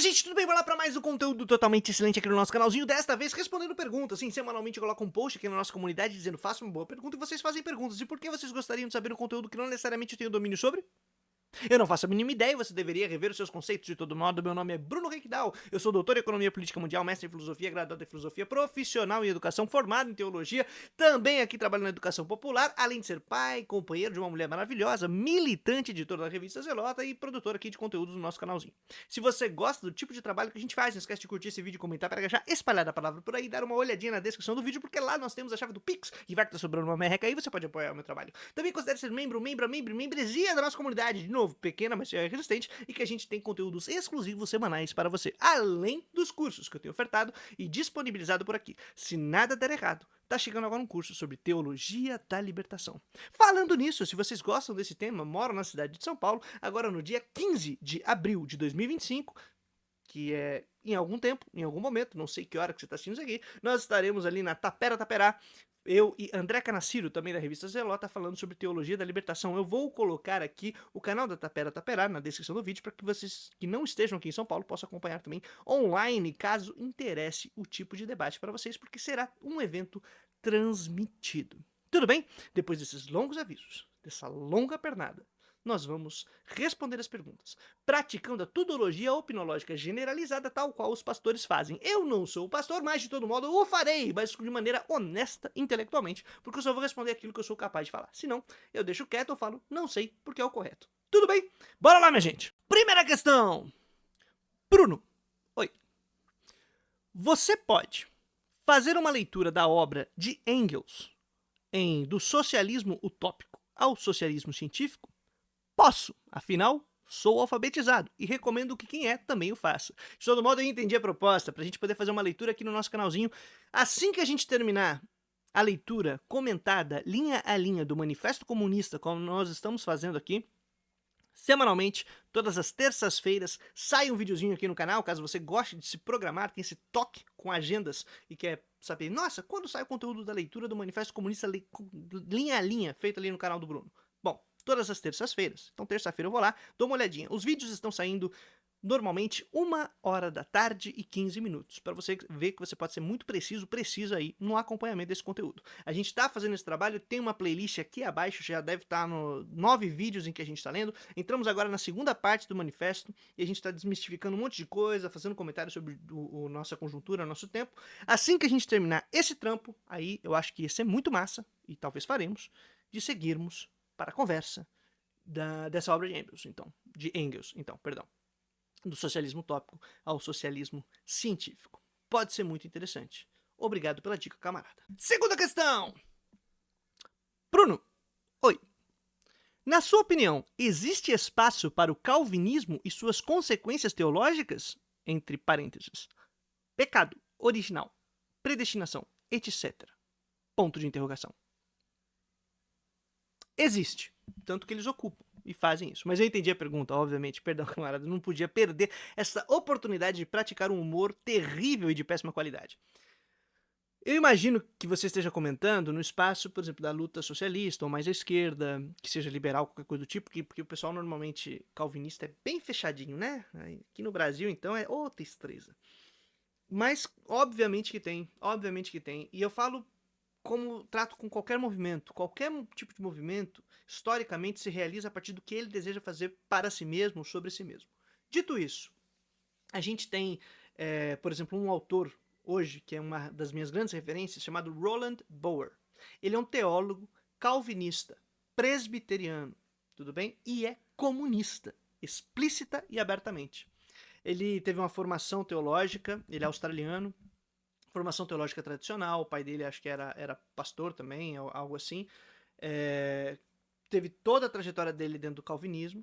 gente, tudo bem? Bora lá pra mais um conteúdo totalmente excelente aqui no nosso canalzinho. Desta vez respondendo perguntas. Sim, semanalmente eu coloco um post aqui na nossa comunidade dizendo faça uma boa pergunta e vocês fazem perguntas. E por que vocês gostariam de saber um conteúdo que não necessariamente eu tenho domínio sobre? Eu não faço a mínima ideia, você deveria rever os seus conceitos de todo modo. Meu nome é Bruno Reikdal, eu sou doutor em Economia Política Mundial, mestre em Filosofia, graduado em Filosofia, profissional em Educação, formado em Teologia, também aqui trabalho na Educação Popular, além de ser pai, companheiro de uma mulher maravilhosa, militante editor da revista Zelota e produtor aqui de conteúdos no nosso canalzinho. Se você gosta do tipo de trabalho que a gente faz, não esquece de curtir esse vídeo, comentar para já espalhar a palavra por aí, dar uma olhadinha na descrição do vídeo, porque lá nós temos a chave do Pix, e vai que tá sobrando uma merreca aí, você pode apoiar o meu trabalho. Também considere ser membresia da nossa comunidade, de novo, pequena, mas resistente, e que a gente tem conteúdos exclusivos semanais para você, além dos cursos que eu tenho ofertado e disponibilizado por aqui. Se nada der errado, tá chegando agora um curso sobre Teologia da Libertação. Falando nisso, se vocês gostam desse tema, moram na cidade de São Paulo, agora no dia 15 de abril de 2025, que é em algum tempo, em algum momento, não sei que hora que você está assistindo isso aqui, nós estaremos ali na Tapera Taperá, eu e André Canaciro, também da revista Zelota, falando sobre Teologia da Libertação. Eu vou colocar aqui o canal da Tapera Taperá na descrição do vídeo para que vocês que não estejam aqui em São Paulo possam acompanhar também online, caso interesse o tipo de debate para vocês, porque será um evento transmitido. Tudo bem? Depois desses longos avisos, dessa longa pernada, nós vamos responder as perguntas, praticando a tudologia opinológica generalizada, tal qual os pastores fazem. Eu não sou o pastor, mas de todo modo o farei, mas de maneira honesta intelectualmente, porque eu só vou responder aquilo que eu sou capaz de falar. Se não, eu deixo quieto ou falo, não sei, porque é o correto. Tudo bem? Bora lá, minha gente! Primeira questão! Bruno, oi. Você pode fazer uma leitura da obra de Engels do socialismo utópico ao socialismo científico? Posso, afinal, sou alfabetizado e recomendo que quem é também o faça. De todo modo, eu entendi a proposta para a gente poder fazer uma leitura aqui no nosso canalzinho. Assim que a gente terminar a leitura comentada, linha a linha, do Manifesto Comunista, como nós estamos fazendo aqui, semanalmente, todas as terças-feiras, sai um videozinho aqui no canal, caso você goste de se programar, tem esse toque com agendas e quer saber, nossa, quando sai o conteúdo da leitura do Manifesto Comunista linha a linha, feito ali no canal do Bruno? Bom, todas as terças-feiras. Então, terça-feira eu vou lá, dou uma olhadinha. Os vídeos estão saindo normalmente 1h15, para você ver que você pode ser muito preciso aí no acompanhamento desse conteúdo. A gente está fazendo esse trabalho, tem uma playlist aqui abaixo, já deve estar no 9 vídeos em que a gente está lendo. Entramos agora na segunda parte do manifesto e a gente está desmistificando um monte de coisa, fazendo comentários sobre nossa conjuntura, nosso tempo. Assim que a gente terminar esse trampo, aí eu acho que ia ser muito massa, e talvez faremos, de seguirmos para a conversa dessa obra de Engels, perdão, do socialismo utópico ao socialismo científico. Pode ser muito interessante. Obrigado pela dica, camarada. Segunda questão. Bruno, oi. Na sua opinião, existe espaço para o calvinismo e suas consequências teológicas? Entre parênteses. Pecado original, predestinação, etc. Ponto de interrogação. Existe. Tanto que eles ocupam e fazem isso. Mas eu entendi a pergunta, obviamente. Perdão, camarada, não podia perder essa oportunidade de praticar um humor terrível e de péssima qualidade. Eu imagino que você esteja comentando no espaço, por exemplo, da luta socialista ou mais à esquerda, que seja liberal, qualquer coisa do tipo, porque o pessoal normalmente calvinista é bem fechadinho, né? Aqui no Brasil, então, é outra estreza. Mas, obviamente que tem. E eu falo como trato com qualquer movimento. Qualquer tipo de movimento, historicamente, se realiza a partir do que ele deseja fazer para si mesmo, sobre si mesmo. Dito isso, a gente tem, por exemplo, um autor hoje, que é uma das minhas grandes referências, chamado Roland Bower. Ele é um teólogo calvinista, presbiteriano, tudo bem? E é comunista, explícita e abertamente. Ele teve uma formação teológica, ele é australiano, formação teológica tradicional, o pai dele acho que era pastor também, algo assim. Teve toda a trajetória dele dentro do calvinismo,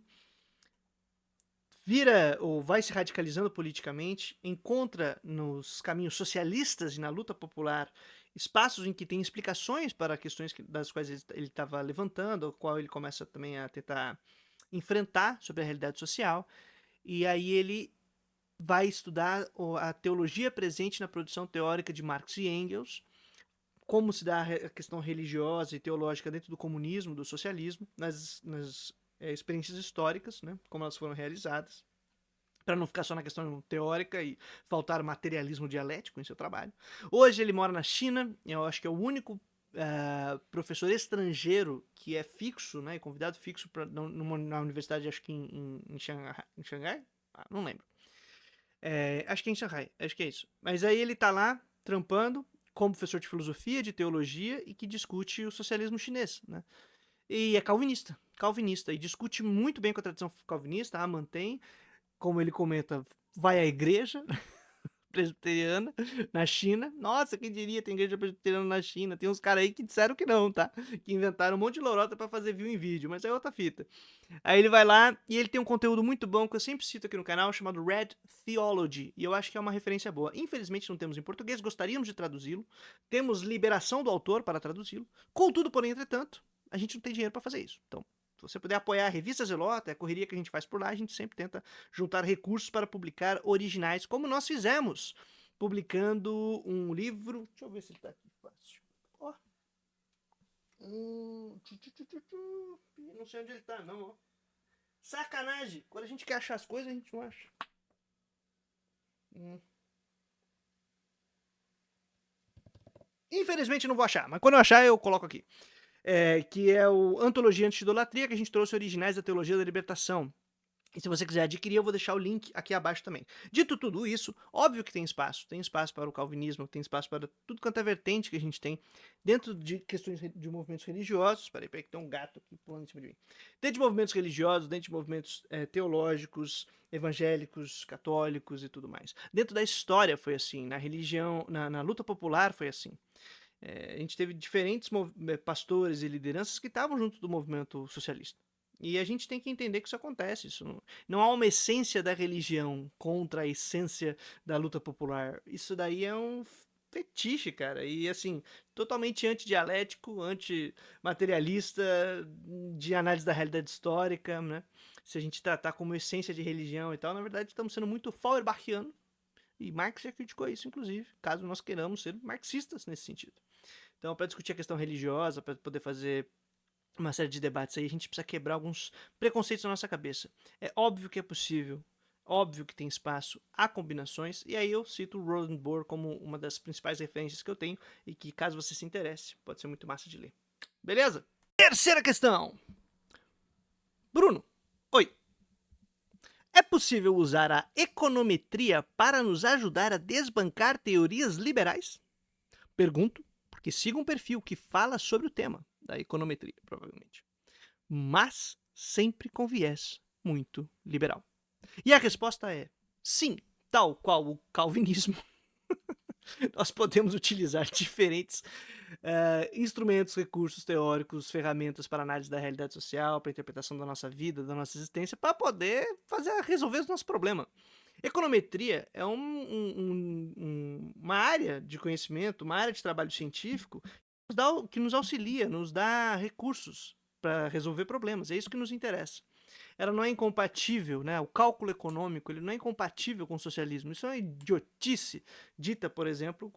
vira ou vai se radicalizando politicamente, encontra nos caminhos socialistas e na luta popular espaços em que tem explicações para questões das quais ele estava levantando, ao qual ele começa também a tentar enfrentar sobre a realidade social, e aí ele vai estudar a teologia presente na produção teórica de Marx e Engels, como se dá a questão religiosa e teológica dentro do comunismo, do socialismo, nas experiências históricas, né, como elas foram realizadas, para não ficar só na questão teórica e faltar materialismo dialético em seu trabalho. Hoje ele mora na China, eu acho que é o único professor estrangeiro que é fixo, né, convidado fixo na universidade, acho que em Xangai? Ah, não lembro. Acho que é em Shanghai, acho que é isso. Mas aí ele tá lá, trampando, como professor de filosofia, de teologia, e que discute o socialismo chinês, né? E é calvinista, e discute muito bem com a tradição calvinista, a mantém, como ele comenta, vai à igreja presbiteriana na China. Nossa, quem diria, tem igreja presbiteriana na China. Tem uns caras aí que disseram que não, tá? Que inventaram um monte de lorota pra fazer view em vídeo, mas é outra fita. Aí ele vai lá e ele tem um conteúdo muito bom que eu sempre cito aqui no canal, chamado Red Theology, e eu acho que é uma referência boa. Infelizmente não temos em português, gostaríamos de traduzi-lo, temos liberação do autor para traduzi-lo, contudo, porém, entretanto, a gente não tem dinheiro para fazer isso. Então, se você puder apoiar a Revista Zelota, a correria que a gente faz por lá, a gente sempre tenta juntar recursos para publicar originais, como nós fizemos, publicando um livro. Deixa eu ver se ele tá aqui fácil. Ó. Não sei onde ele tá, não, ó. Sacanagem! Quando a gente quer achar as coisas, a gente não acha. Infelizmente não vou achar, mas quando eu achar eu coloco aqui. Que é o Antologia Anti-Idolatria, que a gente trouxe originais da Teologia da Libertação. E se você quiser adquirir, eu vou deixar o link aqui abaixo também. Dito tudo isso, óbvio que tem espaço. Tem espaço para o calvinismo, tem espaço para tudo quanto é vertente que a gente tem dentro de questões de movimentos religiosos. Peraí, que tem um gato aqui pulando em cima de mim. Dentro de movimentos religiosos, dentro de movimentos teológicos, evangélicos, católicos e tudo mais. Dentro da história foi assim, na religião, na luta popular foi assim. A gente teve diferentes pastores e lideranças que estavam junto do movimento socialista. E a gente tem que entender que isso acontece. Isso não há uma essência da religião contra a essência da luta popular. Isso daí é um fetiche, cara. E assim, totalmente antidialético, antimaterialista, de análise da realidade histórica, né? Se a gente tratar como essência de religião e tal, na verdade estamos sendo muito Feuerbachiano. E Marx já criticou isso, inclusive, caso nós queiramos ser marxistas nesse sentido. Então, para discutir a questão religiosa, para poder fazer uma série de debates aí, a gente precisa quebrar alguns preconceitos na nossa cabeça. É óbvio que é possível, óbvio que tem espaço, há combinações, e aí eu cito o Roland Bohr como uma das principais referências que eu tenho, e que, caso você se interesse, pode ser muito massa de ler. Beleza? Terceira questão. Bruno, oi. É possível usar a econometria para nos ajudar a desbancar teorias liberais? Pergunto, porque sigo um perfil que fala sobre o tema da econometria, provavelmente. Mas sempre com viés muito liberal. E a resposta é sim, tal qual o calvinismo. Nós podemos utilizar diferentes instrumentos, recursos teóricos, ferramentas para análise da realidade social, para interpretação da nossa vida, da nossa existência, para poder resolver os nossos problemas. Econometria é uma área de conhecimento, uma área de trabalho científico que nos auxilia, nos dá recursos para resolver problemas. É isso que nos interessa. Ela não é incompatível, né? O cálculo econômico ele não é incompatível com o socialismo. Isso é uma idiotice dita, por exemplo,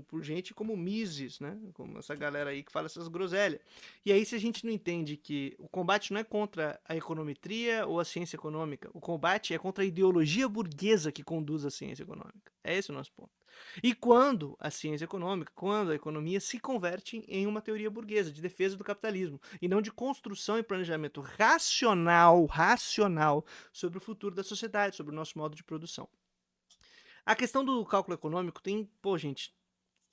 por gente como Mises, né? Como essa galera aí que fala essas groselhas. E aí, se a gente não entende que o combate não é contra a econometria ou a ciência econômica, o combate é contra a ideologia burguesa que conduz a ciência econômica. É esse o nosso ponto. E quando a ciência econômica, quando a economia se converte em uma teoria burguesa de defesa do capitalismo e não de construção e planejamento racional sobre o futuro da sociedade, sobre o nosso modo de produção. A questão do cálculo econômico tem, gente,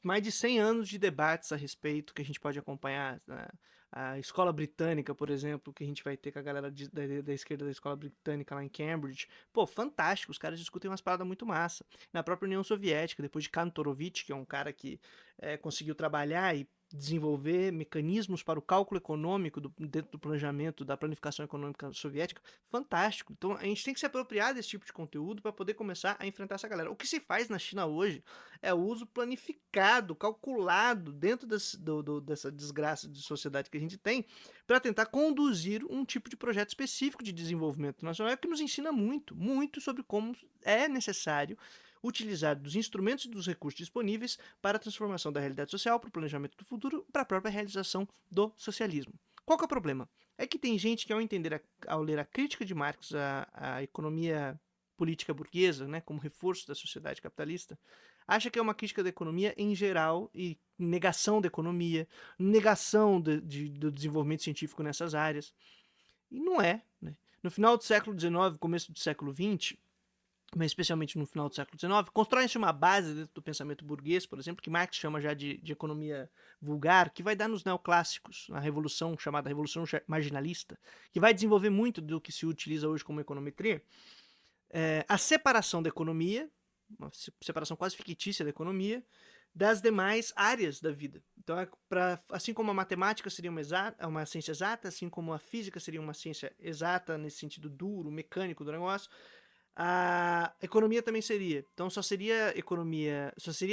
mais de 100 anos de debates a respeito que a gente pode acompanhar. Né? A escola britânica, por exemplo, que a gente vai ter com a galera da esquerda da escola britânica lá em Cambridge. Fantástico, os caras discutem umas paradas muito massa. Na própria União Soviética, depois de Kantorovich, que é um cara que conseguiu trabalhar e desenvolver mecanismos para o cálculo econômico dentro do planejamento, da planificação econômica soviética, fantástico. Então a gente tem que se apropriar desse tipo de conteúdo para poder começar a enfrentar essa galera. O que se faz na China hoje é o uso planificado, calculado dentro dessa desgraça de sociedade que a gente tem para tentar conduzir um tipo de projeto específico de desenvolvimento nacional que nos ensina muito, muito sobre como é necessário utilizar dos instrumentos e dos recursos disponíveis para a transformação da realidade social, para o planejamento do futuro, para a própria realização do socialismo. Qual que é o problema? É que tem gente que ao ler a crítica de Marx à economia política burguesa, né, como reforço da sociedade capitalista, acha que é uma crítica da economia em geral e negação da economia, negação do desenvolvimento científico nessas áreas. E não é, né? No final do século XIX, começo do século XX, mas especialmente no final do século XIX, constrói-se uma base dentro do pensamento burguês, por exemplo, que Marx chama já de economia vulgar, que vai dar nos neoclássicos, na revolução chamada Revolução Marginalista, que vai desenvolver muito do que se utiliza hoje como econometria, a separação da economia, uma separação quase fictícia da economia, das demais áreas da vida. Então, assim como a matemática seria uma ciência exata, assim como a física seria uma ciência exata nesse sentido duro, mecânico do negócio, a economia também seria. Então só seria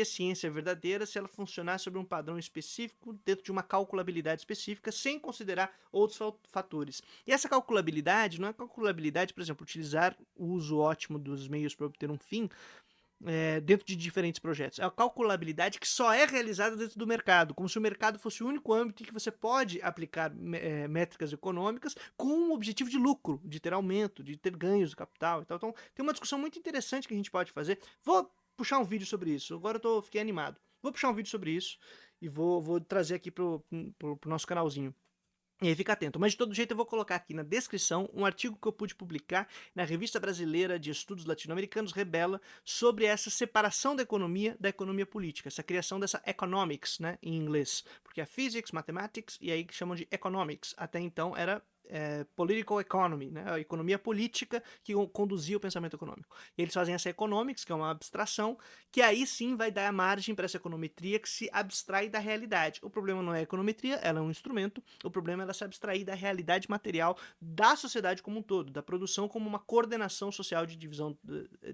ciência verdadeira se ela funcionasse sobre um padrão específico dentro de uma calculabilidade específica, sem considerar outros fatores. E essa calculabilidade não é calculabilidade, por exemplo, utilizar o uso ótimo dos meios para obter um fim, dentro de diferentes projetos. É a calculabilidade que só é realizada dentro do mercado, como se o mercado fosse o único âmbito em que você pode aplicar métricas econômicas com o objetivo de lucro, de ter aumento, de ter ganhos de capital e tal. Então tem uma discussão muito interessante que a gente pode fazer. Vou puxar um vídeo sobre isso. Agora fiquei animado. Vou puxar um vídeo sobre isso e vou trazer aqui pro nosso canalzinho. E aí fica atento. Mas de todo jeito eu vou colocar aqui na descrição um artigo que eu pude publicar na Revista Brasileira de Estudos Latino-Americanos, Rebela, sobre essa separação da economia política, essa criação dessa economics, né, em inglês. Porque é physics, mathematics, e aí que chamam de economics. Até então era political economy, né, a economia política que conduzia o pensamento econômico. E eles fazem essa economics, que é uma abstração, que aí sim vai dar a margem para essa econometria que se abstrai da realidade. O problema não é a econometria, ela é um instrumento, o problema é ela se abstrair da realidade material da sociedade como um todo, da produção como uma coordenação social de divisão,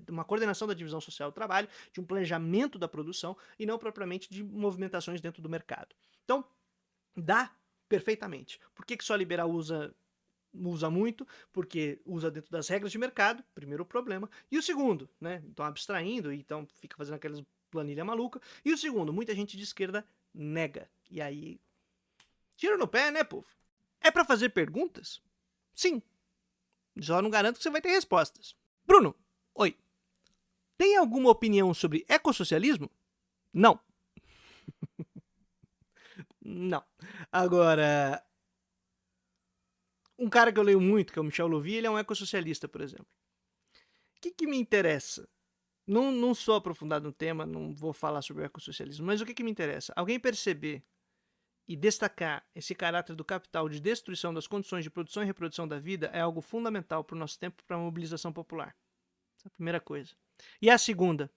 uma coordenação da divisão social do trabalho, de um planejamento da produção e não propriamente de movimentações dentro do mercado. Então, dá perfeitamente. Por que só liberal usa muito, porque usa dentro das regras de mercado, primeiro problema. E o segundo, né? Então abstraindo, então fica fazendo aquelas planilha maluca. E o segundo, muita gente de esquerda nega. E aí, tira no pé, né, povo? É para fazer perguntas? Sim. Só não garanto que você vai ter respostas. Bruno, oi. Tem alguma opinião sobre ecossocialismo? Não. Não. Agora, um cara que eu leio muito, que é o Michel Louvi, ele é um ecossocialista, por exemplo. O que me interessa? Não sou aprofundado no tema, não vou falar sobre o ecossocialismo, mas o que me interessa? Alguém perceber e destacar esse caráter do capital de destruição das condições de produção e reprodução da vida é algo fundamental para o nosso tempo, para a mobilização popular. Essa é a primeira coisa. E a segunda,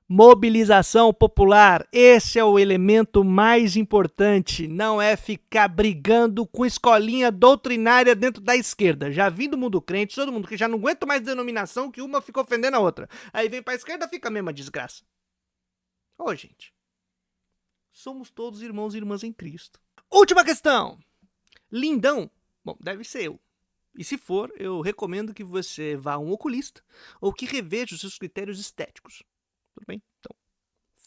mobilização popular. Esse é o elemento mais importante. Não é ficar brigando com escolinha doutrinária dentro da esquerda. Já vim do mundo crente, todo mundo que já não aguenta mais denominação, que uma fica ofendendo a outra. Aí vem pra esquerda, fica a mesma desgraça. Ô, gente. Somos todos irmãos e irmãs em Cristo. Última questão. Lindão. Bom, deve ser eu. E se for, eu recomendo que você vá a um oculista ou que reveja os seus critérios estéticos. Tudo bem? Então,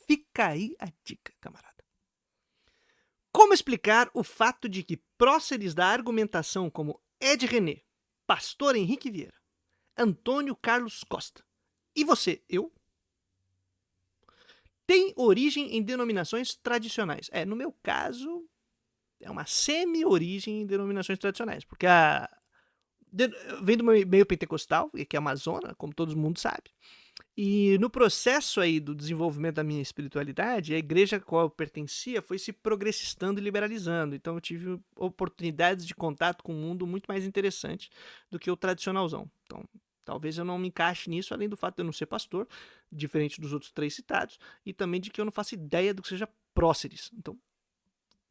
fica aí a dica, camarada. Como explicar o fato de que próceres da argumentação como Ed René, Pastor Henrique Vieira, Antônio Carlos Costa e você, eu, tem origem em denominações tradicionais? No meu caso, é uma semi-origem em denominações tradicionais, porque vem do meio pentecostal, que é Amazônia, como todo mundo sabe. E no processo aí do desenvolvimento da minha espiritualidade, a igreja a qual eu pertencia foi se progressistando e liberalizando. Então eu tive oportunidades de contato com um mundo muito mais interessante do que o tradicionalzão. Então talvez eu não me encaixe nisso, além do fato de eu não ser pastor, diferente dos outros 3 citados, e também de que eu não faço ideia do que seja próceres. Então,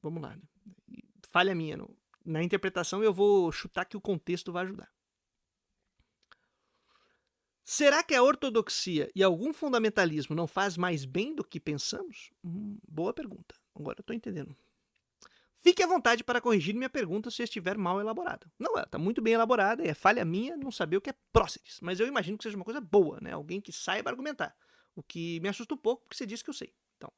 vamos lá. Né? Falha minha. Na interpretação eu vou chutar que o contexto vai ajudar. Será que a ortodoxia e algum fundamentalismo não faz mais bem do que pensamos? Boa pergunta. Agora eu estou entendendo. Fique à vontade para corrigir minha pergunta se estiver mal elaborada. Não, ela está muito bem elaborada, é falha minha não saber o que é próceres. Mas eu imagino que seja uma coisa boa, né? Alguém que saiba argumentar. O que me assusta um pouco, porque você disse que eu sei. Então,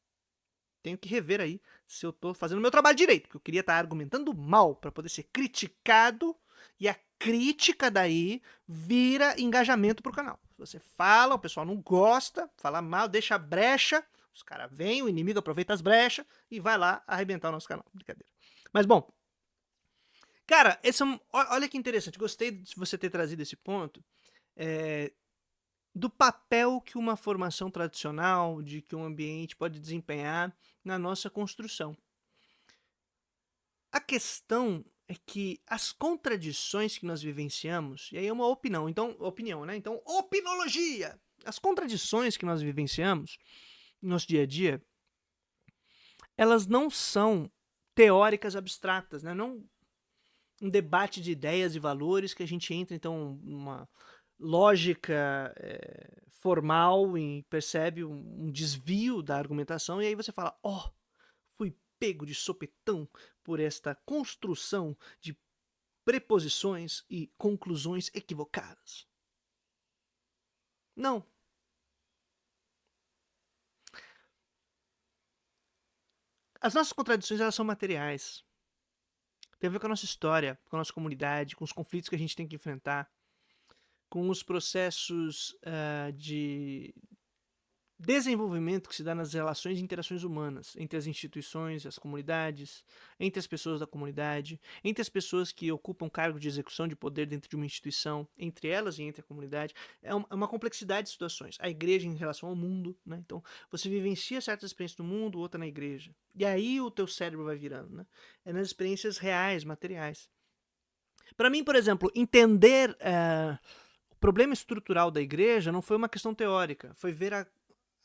tenho que rever aí se eu estou fazendo o meu trabalho direito. Porque eu queria estar argumentando mal para poder ser criticado e a crítica daí vira engajamento pro canal. Você fala, o pessoal não gosta, fala mal, deixa brecha, os caras vêm, o inimigo aproveita as brechas e vai lá arrebentar o nosso canal. Brincadeira. Mas bom, cara, olha que interessante, gostei de você ter trazido esse ponto, do papel que uma formação tradicional, de que um ambiente pode desempenhar na nossa construção. A questão é que as contradições que nós vivenciamos, e aí é uma opinião, né? Então, opinologia! As contradições que nós vivenciamos no nosso dia a dia, elas não são teóricas abstratas, né? Não um debate de ideias e valores que a gente entra, então, numa lógica formal e percebe um desvio da argumentação, e aí você fala, fui pego de sopetão por esta construção de preposições e conclusões equivocadas. Não. As nossas contradições, elas são materiais. Tem a ver com a nossa história, com a nossa comunidade, com os conflitos que a gente tem que enfrentar, com os processos de desenvolvimento que se dá nas relações e interações humanas, entre as instituições, as comunidades, entre as pessoas da comunidade, entre as pessoas que ocupam cargo de execução de poder dentro de uma instituição, entre elas e entre a comunidade. É uma complexidade de situações. A igreja em relação ao mundo, né? Então, você vivencia certas experiências no mundo, outra na igreja. E aí o teu cérebro vai virando, né? É nas experiências reais, materiais. Para mim, por exemplo, entender o problema estrutural da igreja não foi uma questão teórica, foi ver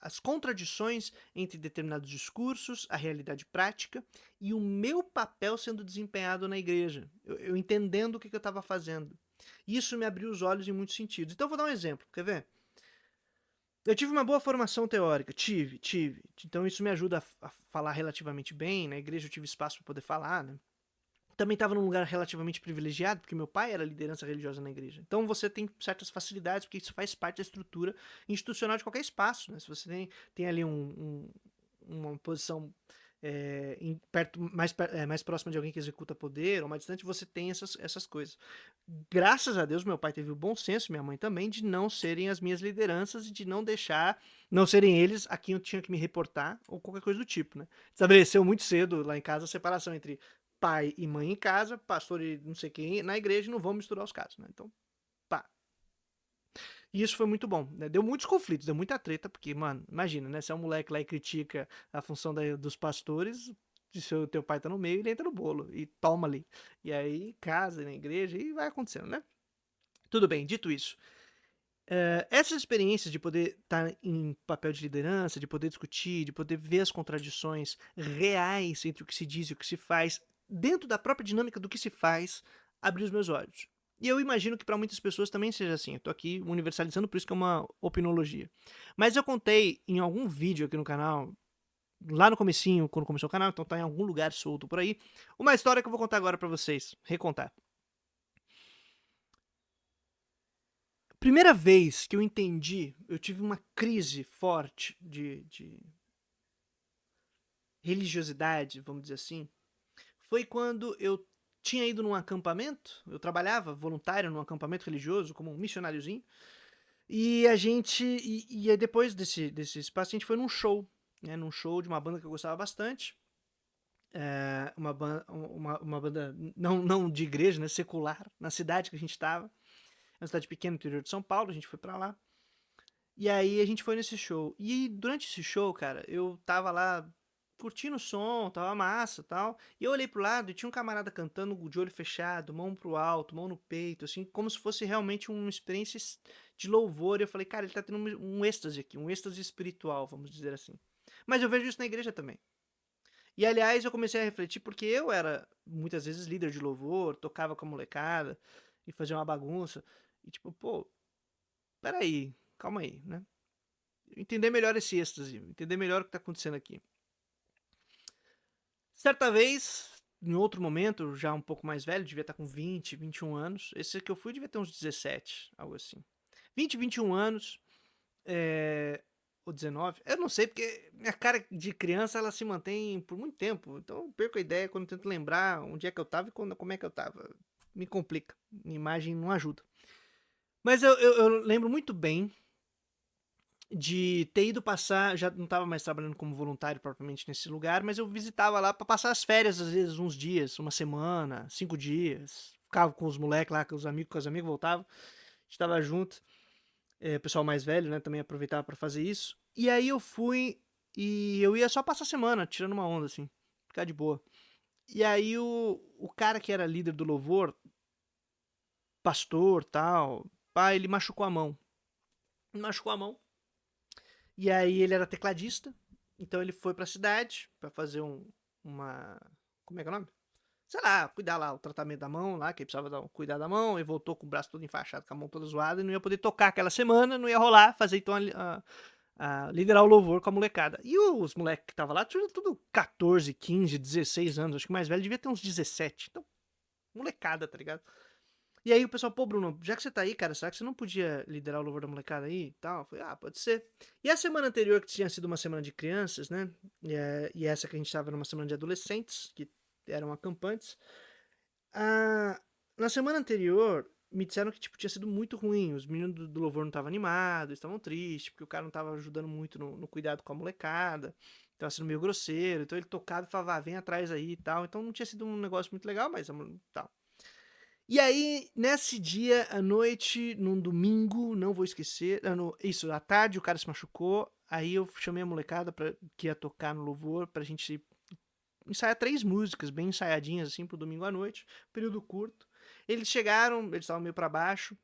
as contradições entre determinados discursos, a realidade prática e o meu papel sendo desempenhado na igreja. Eu entendendo o que eu estava fazendo. Isso me abriu os olhos em muitos sentidos. Então eu vou dar um exemplo, quer ver? Eu tive uma boa formação teórica, tive. Então isso me ajuda a falar relativamente bem. Na igreja eu tive espaço para poder falar, né? Também estava num lugar relativamente privilegiado, porque meu pai era liderança religiosa na igreja. Então você tem certas facilidades, porque isso faz parte da estrutura institucional de qualquer espaço. Né? Se você tem ali uma posição mais próxima de alguém que executa poder, ou mais distante, você tem essas coisas. Graças a Deus, meu pai teve o bom senso, minha mãe também, de não serem as minhas lideranças e de não serem eles a quem eu tinha que me reportar, ou qualquer coisa do tipo. Né? Estabeleceu muito cedo lá em casa a separação entre pai e mãe em casa, pastor e não sei quem na igreja, não vão misturar os casos, né? Então, pá. E isso foi muito bom, né? Deu muitos conflitos, deu muita treta, porque, mano, imagina, né? Se é um moleque lá e critica a função dos pastores, se seu teu pai tá no meio, ele entra no bolo e toma ali. E aí, casa na igreja e vai acontecendo, né? Tudo bem, dito isso. Essas experiências de poder estar em papel de liderança, de poder discutir, de poder ver as contradições reais entre o que se diz e o que se faz, dentro da própria dinâmica do que se faz, abriu os meus olhos. E eu imagino que para muitas pessoas também seja assim. Eu tô aqui universalizando, por isso que é uma opinologia. Mas eu contei em algum vídeo aqui no canal, lá no comecinho, quando começou o canal, então tá em algum lugar solto por aí, uma história que eu vou contar agora para vocês, recontar. Primeira vez que eu entendi, eu tive uma crise forte de religiosidade, vamos dizer assim, foi quando eu tinha ido num acampamento, eu trabalhava voluntário num acampamento religioso, como um missionáriozinho, e aí depois desse espaço, a gente foi num show, né, num show de uma banda que eu gostava bastante, uma banda não de igreja, né, secular, na cidade que a gente estava, uma cidade pequena no interior de São Paulo, a gente foi pra lá. E aí a gente foi nesse show. E durante esse show, cara, eu tava lá curtindo o som, tava massa e tal. E eu olhei pro lado e tinha um camarada cantando de olho fechado, mão pro alto, mão no peito, assim, como se fosse realmente uma experiência de louvor. E eu falei, cara, ele tá tendo um êxtase aqui, um êxtase espiritual, vamos dizer assim. Mas eu vejo isso na igreja também. E aliás, eu comecei a refletir porque eu era muitas vezes líder de louvor, tocava com a molecada e fazia uma bagunça. E tipo, pô, peraí, calma aí, né? Entender melhor esse êxtase, entender melhor o que está acontecendo aqui. Certa vez, em outro momento, já um pouco mais velho, devia estar com 20, 21 anos. Esse que eu fui devia ter uns 17, algo assim. 20, 21 anos, ou 19, eu não sei, porque minha cara de criança ela se mantém por muito tempo. Então eu perco a ideia quando eu tento lembrar onde é que eu tava e como é que eu tava. me complica. Minha imagem não ajuda. Mas eu lembro muito bem de ter ido passar, já não estava mais trabalhando como voluntário propriamente nesse lugar, mas eu visitava lá para passar as férias, às vezes uns dias, uma semana, 5 dias. Ficava com os moleques lá, com os amigos voltava. A gente tava junto. O pessoal mais velho, né, também aproveitava para fazer isso. E aí eu fui e eu ia só passar a semana, tirando uma onda, assim, ficar de boa. E aí o cara que era líder do louvor, pastor, tal, pá, ele machucou a mão. Machucou a mão. E aí ele era tecladista, então ele foi pra cidade pra fazer uma... Como é que é o nome? Sei lá, cuidar lá, o tratamento da mão lá, que ele precisava cuidar da mão, e voltou com o braço todo enfaixado, com a mão toda zoada, e não ia poder tocar aquela semana, não ia rolar, fazer então liderar o louvor com a molecada. E os moleques que estavam lá, tudo 14, 15, 16 anos, acho que o mais velho devia ter uns 17. Então, molecada, tá ligado? E aí o pessoal, pô, Bruno, já que você tá aí, cara, será que você não podia liderar o louvor da molecada aí e tal? Eu falei, pode ser. E a semana anterior, que tinha sido uma semana de crianças, né? E essa que a gente tava numa semana de adolescentes, que eram acampantes. Na semana anterior, me disseram que, tipo, tinha sido muito ruim. Os meninos do louvor não estavam animados, estavam tristes, porque o cara não tava ajudando muito no cuidado com a molecada. Tava sendo meio grosseiro. Então ele tocava e falava, vem atrás aí e tal. Então não tinha sido um negócio muito legal, mas tal. E aí, nesse dia, à noite, num domingo, não vou esquecer, isso, à tarde o cara se machucou, aí eu chamei a molecada que ia tocar no louvor pra gente ensaiar 3 músicas, bem ensaiadinhas assim, pro domingo à noite, período curto. Eles chegaram, eles estavam meio pra baixo,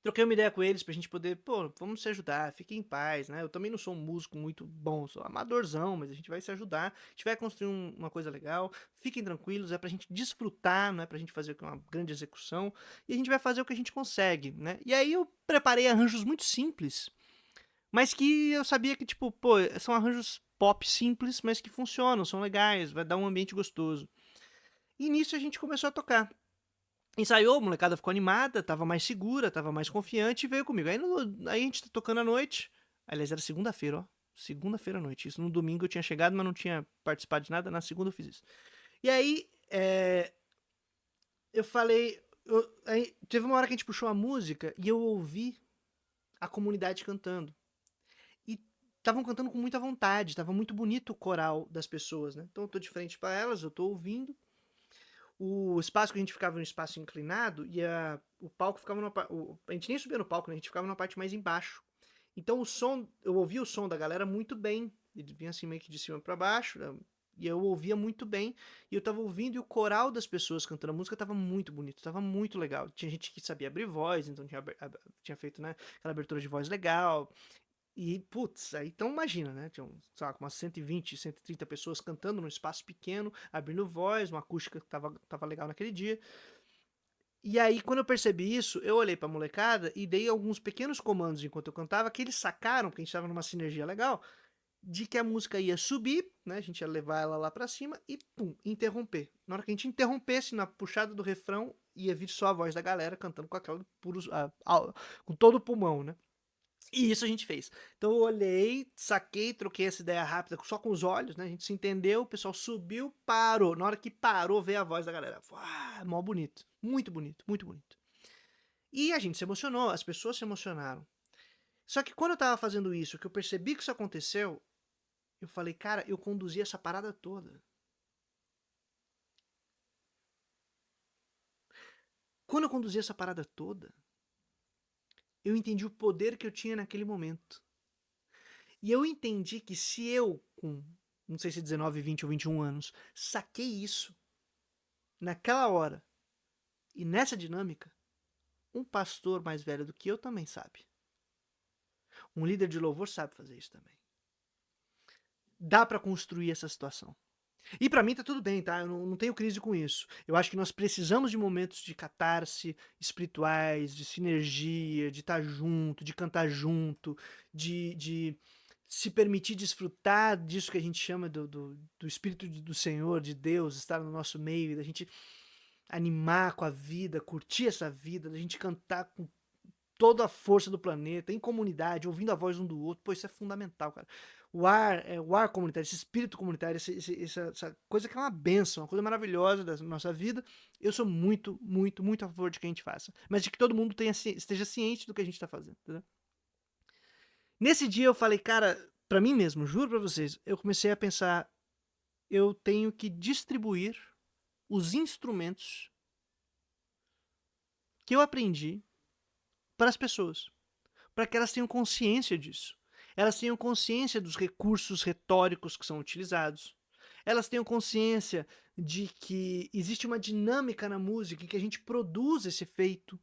troquei uma ideia com eles pra gente poder, pô, vamos se ajudar, fiquem em paz, né? Eu também não sou um músico muito bom, sou amadorzão, mas a gente vai se ajudar, a gente vai construir uma coisa legal, fiquem tranquilos, é pra gente desfrutar, não é pra gente fazer uma grande execução, e a gente vai fazer o que a gente consegue, né? E aí eu preparei arranjos muito simples, mas que eu sabia que, tipo, pô, são arranjos pop simples, mas que funcionam, são legais, vai dar um ambiente gostoso. E nisso a gente começou a tocar. Ensaiou, a molecada ficou animada, tava mais segura, tava mais confiante e veio comigo. Aí a gente tá tocando à noite. Aliás, era segunda-feira, ó. Segunda-feira à noite. Isso no domingo eu tinha chegado, mas não tinha participado de nada. Na segunda eu fiz isso. E aí, eu falei. Aí, teve uma hora que a gente puxou a música e eu ouvi a comunidade cantando. E estavam cantando com muita vontade, tava muito bonito o coral das pessoas, né? Então eu tô de frente para elas, eu tô ouvindo. O espaço que a gente ficava no espaço inclinado e o palco ficava a gente nem subia no palco, né? A gente ficava na parte mais embaixo. Então o som, eu ouvia o som da galera muito bem. Ele vinha assim meio que de cima para baixo, né? E eu ouvia muito bem. E eu tava ouvindo e o coral das pessoas cantando a música tava muito bonito, tava muito legal. Tinha gente que sabia abrir voz, então tinha feito, né, aquela abertura de voz legal. E, putz, aí então imagina, né? Tinha, sei lá, umas 120, 130 pessoas cantando num espaço pequeno, abrindo voz, uma acústica que tava legal naquele dia. E aí, quando eu percebi isso, eu olhei pra molecada e dei alguns pequenos comandos enquanto eu cantava, que eles sacaram, porque a gente tava numa sinergia legal, de que a música ia subir, né? A gente ia levar ela lá pra cima e, pum, interromper. Na hora que a gente interrompesse na puxada do refrão, ia vir só a voz da galera cantando com aquela com todo o pulmão, né? E isso a gente fez. Então eu olhei, saquei, troquei essa ideia rápida só com os olhos, né? A gente se entendeu, o pessoal subiu, parou. Na hora que parou, veio a voz da galera. Mó bonito. Muito bonito, muito bonito. E a gente se emocionou, as pessoas se emocionaram. Só que quando eu tava fazendo isso, que eu percebi que isso aconteceu, eu falei, cara, eu conduzi essa parada toda. Quando eu conduzi essa parada toda, eu entendi o poder que eu tinha naquele momento. E eu entendi que se eu, com, não sei se 19, 20 ou 21 anos, saquei isso naquela hora e nessa dinâmica, um pastor mais velho do que eu também sabe. Um líder de louvor sabe fazer isso também. Dá pra construir essa situação. E pra mim tá tudo bem, tá? Eu não tenho crise com isso. Eu acho que nós precisamos de momentos de catarse espirituais, de sinergia, de estar junto, de cantar junto, de se permitir desfrutar disso que a gente chama do Espírito do Senhor, de Deus, estar no nosso meio, da gente animar com a vida, curtir essa vida, da gente cantar com toda a força do planeta, em comunidade, ouvindo a voz um do outro. Pô, isso é fundamental, cara. O ar comunitário, esse espírito comunitário, essa coisa que é uma bênção, uma coisa maravilhosa da nossa vida. Eu sou muito, muito, muito a favor de que a gente faça. Mas de que todo mundo esteja ciente do que a gente tá fazendo, entendeu? Nesse dia eu falei, cara, pra mim mesmo, juro pra vocês, eu comecei a pensar, eu tenho que distribuir os instrumentos que eu aprendi para as pessoas, para que elas tenham consciência disso. Elas tenham consciência dos recursos retóricos que são utilizados. Elas tenham consciência de que existe uma dinâmica na música em que a gente produz esse efeito.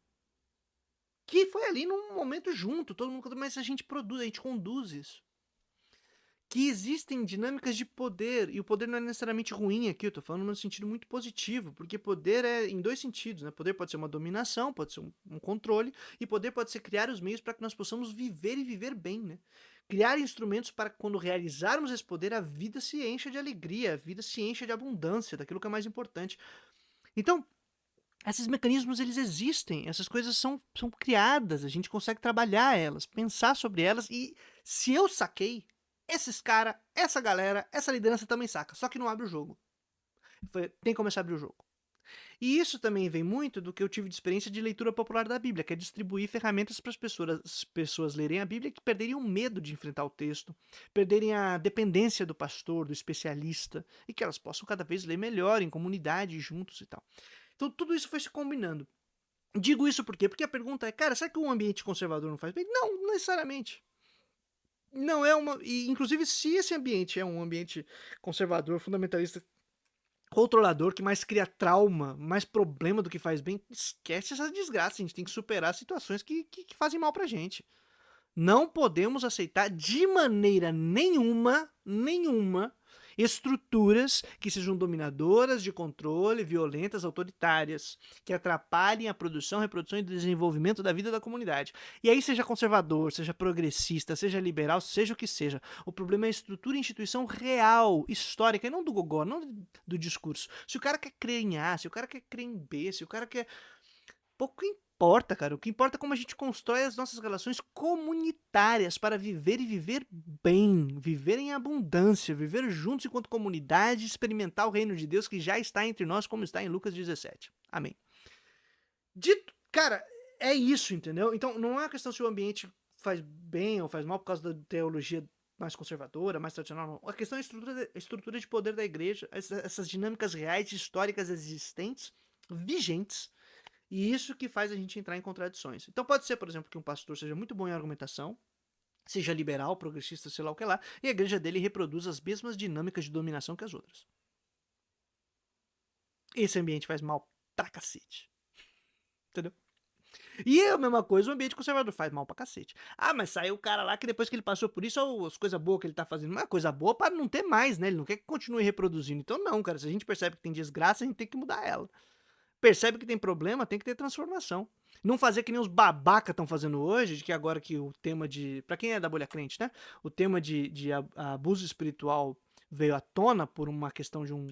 Que foi ali num momento junto, todo mundo, mas a gente produz, a gente conduz isso. Que existem dinâmicas de poder, e o poder não é necessariamente ruim aqui, eu tô falando no sentido muito positivo, porque poder é em dois sentidos, né? Poder pode ser uma dominação, pode ser um controle, e poder pode ser criar os meios para que nós possamos viver e viver bem, né? Criar instrumentos para que quando realizarmos esse poder, a vida se encha de alegria, a vida se encha de abundância, daquilo que é mais importante. Então, esses mecanismos, eles existem, essas coisas são criadas, a gente consegue trabalhar elas, pensar sobre elas, e se eu saquei, esses caras, essa galera, essa liderança também saca, só que não abre o jogo. Tem que começar a abrir o jogo. E isso também vem muito do que eu tive de experiência de leitura popular da Bíblia, que é distribuir ferramentas para as pessoas lerem a Bíblia que perderem o medo de enfrentar o texto, perderem a dependência do pastor, do especialista, e que elas possam cada vez ler melhor, em comunidade, juntos e tal. Então tudo isso foi se combinando. Digo isso por quê? Porque a pergunta é, cara, será que um ambiente conservador não faz bem? Não necessariamente. Não é uma. E, inclusive, se esse ambiente é um ambiente conservador, fundamentalista, controlador, que mais cria trauma, mais problema do que faz bem, esquece essa desgraça. A gente tem que superar situações que fazem mal pra gente. Não podemos aceitar de maneira nenhuma estruturas que sejam dominadoras, de controle, violentas, autoritárias, que atrapalhem a produção, reprodução e desenvolvimento da vida da comunidade. E aí, seja conservador, seja progressista, seja liberal, seja o que seja, o problema é a estrutura e instituição real, histórica, e não do gogó, não do discurso. Se o cara quer crer em A, se o cara quer crer em B, se o cara quer... Pouco importa, cara. O que importa é como a gente constrói as nossas relações comunitárias para viver e viver bem, viver em abundância, viver juntos enquanto comunidade, experimentar o reino de Deus que já está entre nós, como está em Lucas 17. Amém. Dito, cara, é isso, entendeu? Então, não é uma questão se o ambiente faz bem ou faz mal por causa da teologia mais conservadora, mais tradicional, não. A questão é a estrutura de poder da igreja, essas dinâmicas reais, históricas, existentes, vigentes. E isso que faz a gente entrar em contradições. Então pode ser, por exemplo, que um pastor seja muito bom em argumentação, seja liberal, progressista, sei lá o que lá, e a igreja dele reproduza as mesmas dinâmicas de dominação que as outras. Esse ambiente faz mal pra cacete. Entendeu? E é a mesma coisa, o ambiente conservador faz mal pra cacete. Ah, mas saiu o cara lá que depois que ele passou por isso, as coisas boas que ele tá fazendo. Mas é coisa boa para não ter mais, né? Ele não quer que continue reproduzindo. Então não, cara, se a gente percebe que tem desgraça, a gente tem que mudar ela. Percebe que tem problema, tem que ter transformação. Não fazer que nem os babaca estão fazendo hoje, de que agora que o tema de... Pra quem é da bolha crente, né? O tema de abuso espiritual veio à tona por uma questão de um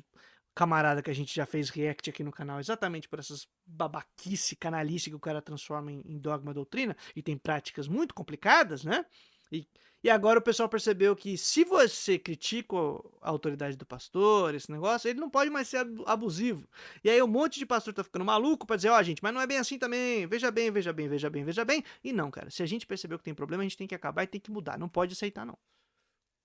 camarada que a gente já fez react aqui no canal, exatamente por essas babaquice, canalice que o cara transforma em dogma doutrina, e tem práticas muito complicadas, né? E agora o pessoal percebeu que se você critica a autoridade do pastor, esse negócio, ele não pode mais ser abusivo. E aí um monte de pastor tá ficando maluco pra dizer, ó, gente, mas não é bem assim também, veja bem, veja bem, veja bem, veja bem. E não, cara, se a gente percebeu que tem problema, a gente tem que acabar e tem que mudar, não pode aceitar não.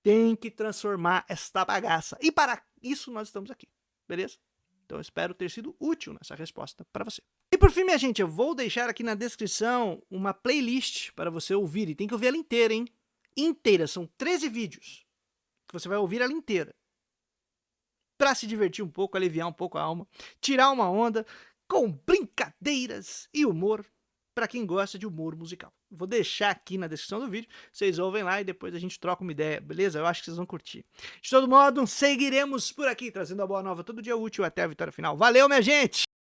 Tem que transformar esta bagaça. E para isso nós estamos aqui, beleza? Então eu espero ter sido útil nessa resposta para você. E por fim, minha gente, eu vou deixar aqui na descrição uma playlist para você ouvir, e tem que ouvir ela inteira, hein? Inteira, são 13 vídeos que você vai ouvir ela inteira para se divertir um pouco, aliviar um pouco a alma, tirar uma onda com brincadeiras e humor para quem gosta de humor musical. Vou deixar aqui na descrição do vídeo, vocês ouvem lá e depois a gente troca uma ideia, beleza? Eu acho que vocês vão curtir. De todo modo, seguiremos por aqui trazendo a boa nova todo dia útil até a vitória final. Valeu, minha gente!